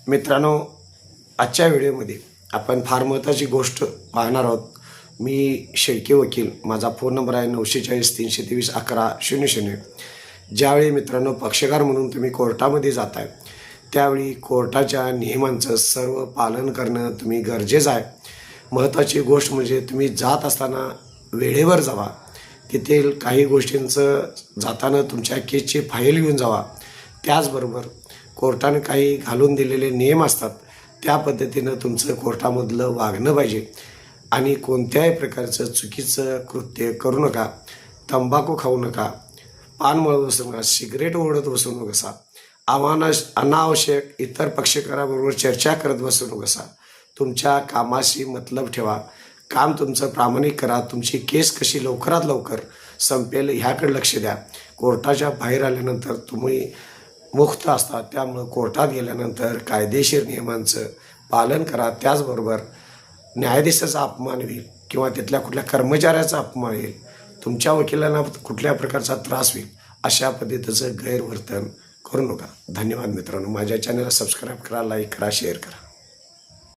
मित्रांनो, आजच्या व्हिडिओमध्ये आपण फार महत्त्वाची गोष्ट पाहणार आहोत. मी शेळके वकील. माझा फोन नंबर आहे 940-323-1100. ज्यावेळी मित्रांनो पक्षकार म्हणून तुम्ही कोर्टामध्ये जाताय त्यावेळी कोर्टाच्या नियमांचं सर्व पालन करणं तुम्ही गरजेचं आहे. महत्त्वाची गोष्ट म्हणजे तुम्ही जात असताना वेळेवर जावा. तेथील काही गोष्टींचं जाताना तुमच्या केसची फाईल घेऊन जावा. त्याचबरोबर कोर्टाने काही घालून दिलेले नियम असतात त्या पद्धतीनं तुमचं कोर्टामधलं वागणं पाहिजे. आणि कोणत्याही प्रकारचं चुकीचं कृत्य करू नका. तंबाखू खाऊ नका, पान मळत बसू नका, सिगरेट ओढत बसू नका, अनावश्यक इतर पक्षकाराबरोबर चर्चा करत बसू नका. तुमच्या कामाशी मतलब ठेवा. काम तुमचं प्रामाणिक करा. तुमची केस कशी लवकरात लवकर संपेल ह्याकडे लक्ष द्या. कोर्टाच्या बाहेर आल्यानंतर तुम्ही मुक्त असतात, त्यामुळं कोर्टात गेल्यानंतर कायदेशीर नियमांचं पालन करा. त्याचबरोबर न्यायाधीशाचा अपमान होईल किंवा तिथल्या कुठल्या कर्मचाऱ्याचा अपमान होईल, तुमच्या वकिलांना कुठल्या प्रकारचा त्रास होईल, अशा पद्धतीचं गैरवर्तन करू नका. धन्यवाद मित्रांनो. माझ्या चॅनलला सबस्क्राईब करा, लाईक करा, शेअर करा.